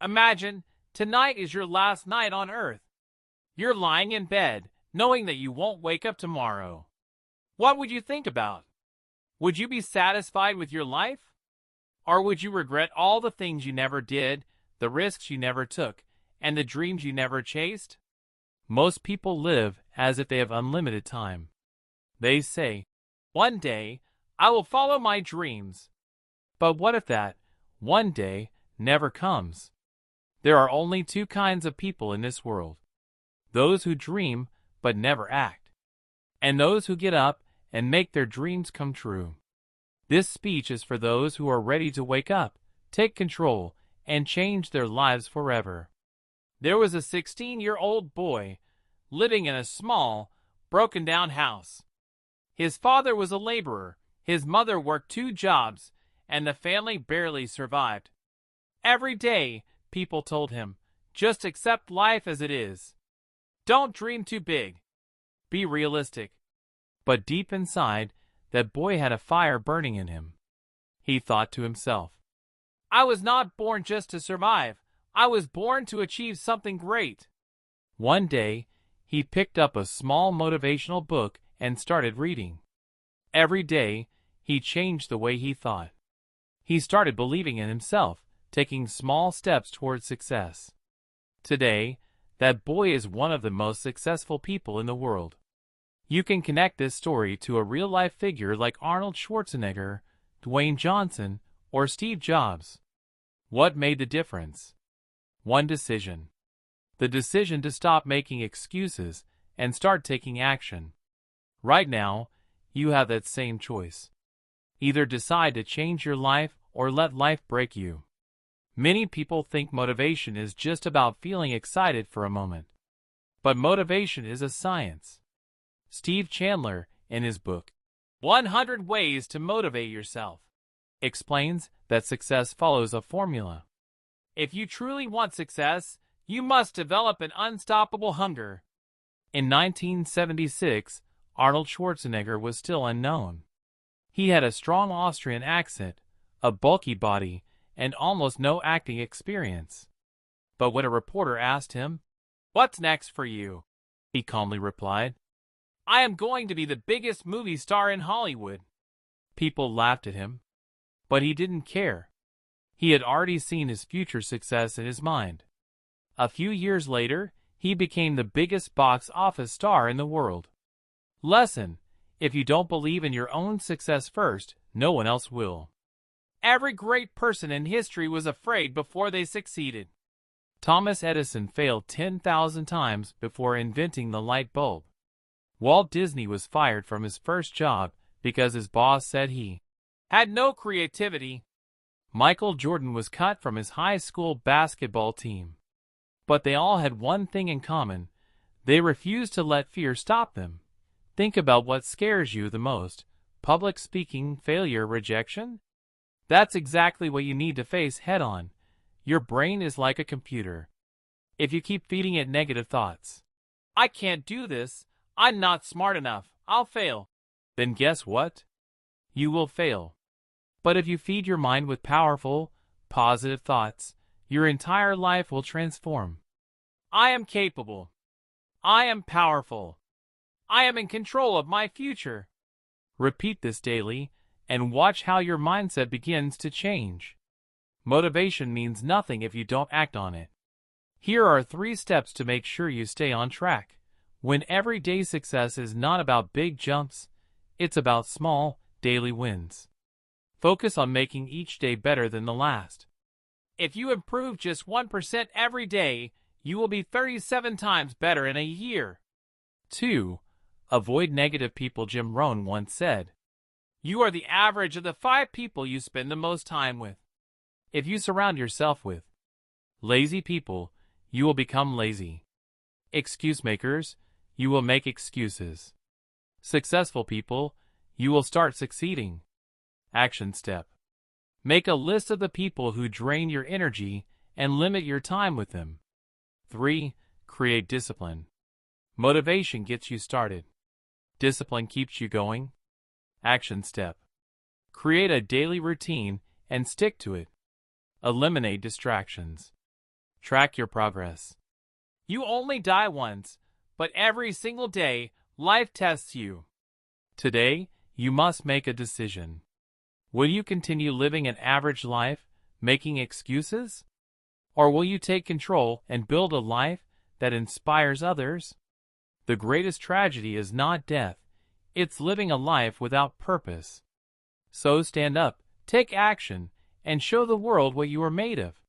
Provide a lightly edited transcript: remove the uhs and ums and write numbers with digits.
Imagine tonight is your last night on Earth. You're lying in bed, knowing that you won't wake up tomorrow. What would you think about? Would you be satisfied with your life? Or would you regret all the things you never did, the risks you never took, and the dreams you never chased? Most people live as if they have unlimited time. They say, "One day, I will follow my dreams." But what if that one day never comes? There are only two kinds of people in this world: those who dream but never act, and those who get up and make their dreams come true. This speech is for those who are ready to wake up, take control, and change their lives forever. There was a 16-year-old boy living in a small, broken-down house. His father was a laborer, his mother worked 2 jobs, and the family barely survived. Every day, people told him, "Just accept life as it is. Don't dream too big. Be realistic." But deep inside, that boy had a fire burning in him. He thought to himself, "I was not born just to survive. I was born to achieve something great." One day, he picked up a small motivational book and started reading. Every day, he changed the way he thought. He started believing in himself, taking small steps towards success. Today, that boy is one of the most successful people in the world. You can connect this story to a real-life figure like Arnold Schwarzenegger, Dwayne Johnson, or Steve Jobs. What made the difference? One decision. The decision to stop making excuses and start taking action. Right now, you have that same choice. Either decide to change your life or let life break you. Many people think motivation is just about feeling excited for a moment. But motivation is a science. Steve Chandler, in his book, 100 Ways to Motivate Yourself, explains that success follows a formula. If you truly want success, you must develop an unstoppable hunger. In 1976, Arnold Schwarzenegger was still unknown. He had a strong Austrian accent, a bulky body, and almost no acting experience. But when a reporter asked him, "What's next for you?" he calmly replied, "I am going to be the biggest movie star in Hollywood." People laughed at him, but he didn't care. He had already seen his future success in his mind. A few years later, he became the biggest box office star in the world. Lesson: if you don't believe in your own success first, no one else will. Every great person in history was afraid before they succeeded. Thomas Edison failed 10,000 times before inventing the light bulb. Walt Disney was fired from his first job because his boss said he had no creativity. Michael Jordan was cut from his high school basketball team. But they all had one thing in common: they refused to let fear stop them. Think about what scares you the most: public speaking, failure, rejection? That's exactly what you need to face head-on. Your brain is like a computer. If you keep feeding it negative thoughts, "I can't do this, I'm not smart enough, I'll fail," then guess what? You will fail. But if you feed your mind with powerful, positive thoughts, your entire life will transform. I am capable. I am powerful. I am in control of my future. Repeat this daily, and watch how your mindset begins to change. Motivation means nothing if you don't act on it. Here are 3 steps to make sure you stay on track. When everyday success is not about big jumps, it's about small, daily wins. Focus on making each day better than the last. If you improve just 1% every day, you will be 37 times better in a year. 2. Avoid negative people. Jim Rohn once said, "You are the average of the 5 people you spend the most time with." If you surround yourself with lazy people, you will become lazy. Excuse makers, you will make excuses. Successful people, you will start succeeding. Action step: make a list of the people who drain your energy and limit your time with them. 3. Create discipline. Motivation gets you started. Discipline keeps you going. Action step: create a daily routine and stick to it. Eliminate distractions. Track your progress. You only die once, but every single day, life tests you. Today, you must make a decision. Will you continue living an average life, making excuses? Or will you take control and build a life that inspires others? The greatest tragedy is not death, it's living a life without purpose. So stand up, take action, and show the world what you are made of.